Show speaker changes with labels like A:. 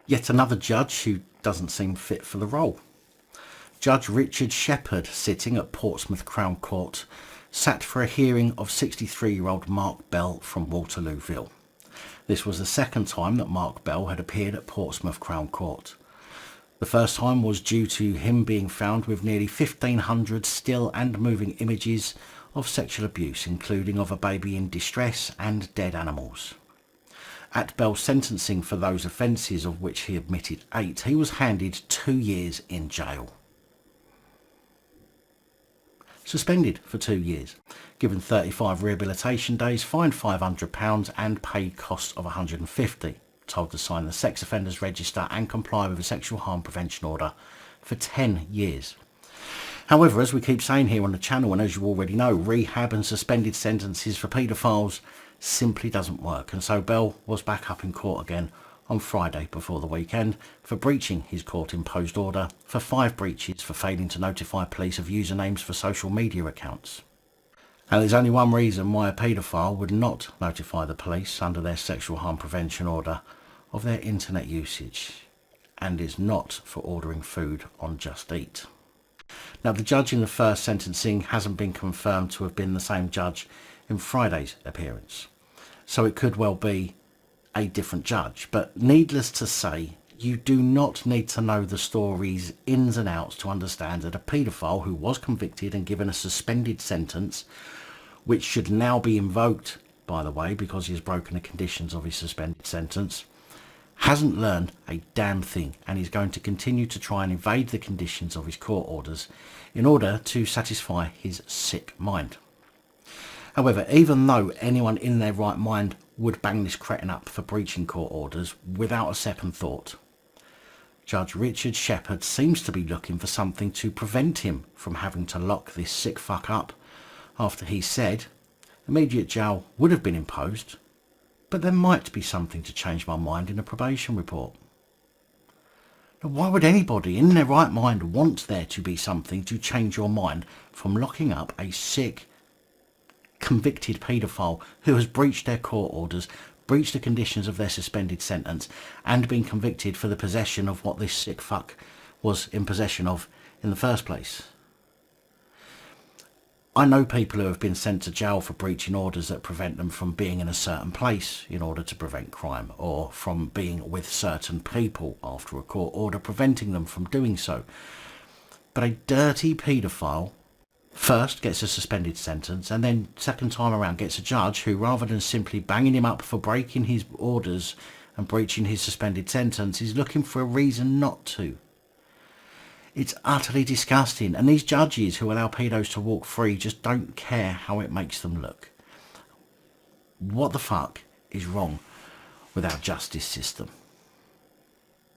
A: Yet another judge who doesn't seem fit for the role. Judge Richard Shepherd, sitting at Portsmouth Crown Court, sat for a hearing of 63-year-old Mark Bell from Waterlooville. This was the second time that Mark Bell had appeared at Portsmouth Crown Court. The first time was due to him being found with nearly 1,500 still and moving images of sexual abuse, including of a baby in distress and dead animals. At Bell's sentencing for those offences, of which he admitted 8, he was handed 2 years in jail. Suspended for 2 years, given 35 rehabilitation days, fined £500 and paid costs of £150, told to sign the sex offenders register and comply with a sexual harm prevention order for 10 years. However, as we keep saying here on the channel, and as you already know, rehab and suspended sentences for paedophiles simply doesn't work, and so Bell was back up in court again on Friday before the weekend for breaching his court-imposed order for 5 breaches for failing to notify police of usernames for social media accounts. And there's only one reason why a paedophile would not notify the police under their sexual harm prevention order of their internet usage, and is not for ordering food on Just Eat. Now, the judge in the first sentencing hasn't been confirmed to have been the same judge in Friday's appearance, so it could well be a different judge. But needless to say, you do not need to know the story's ins and outs to understand that a paedophile who was convicted and given a suspended sentence, which should now be invoked, by the way, because he has broken the conditions of his suspended sentence, hasn't learned a damn thing, and is going to continue to try and evade the conditions of his court orders in order to satisfy his sick mind. However, even though anyone in their right mind would bang this cretin up for breaching court orders without a second thought, Judge Richard Shepherd seems to be looking for something to prevent him from having to lock this sick fuck up, after he said immediate jail would have been imposed, but there might be something to change my mind in a probation report. Now, why would anybody in their right mind want there to be something to change your mind from locking up a sick, convicted paedophile who has breached their court orders, breached the conditions of their suspended sentence, and been convicted for the possession of what this sick fuck was in possession of in the first place? I know people who have been sent to jail for breaching orders that prevent them from being in a certain place in order to prevent crime, or from being with certain people after a court order preventing them from doing so. But a dirty paedophile first gets a suspended sentence, and then second time around gets a judge who, rather than simply banging him up for breaking his orders and breaching his suspended sentence, is looking for a reason not to. It's utterly disgusting, and these judges who allow pedos to walk free just don't care how it makes them look. What the fuck is wrong with our justice system?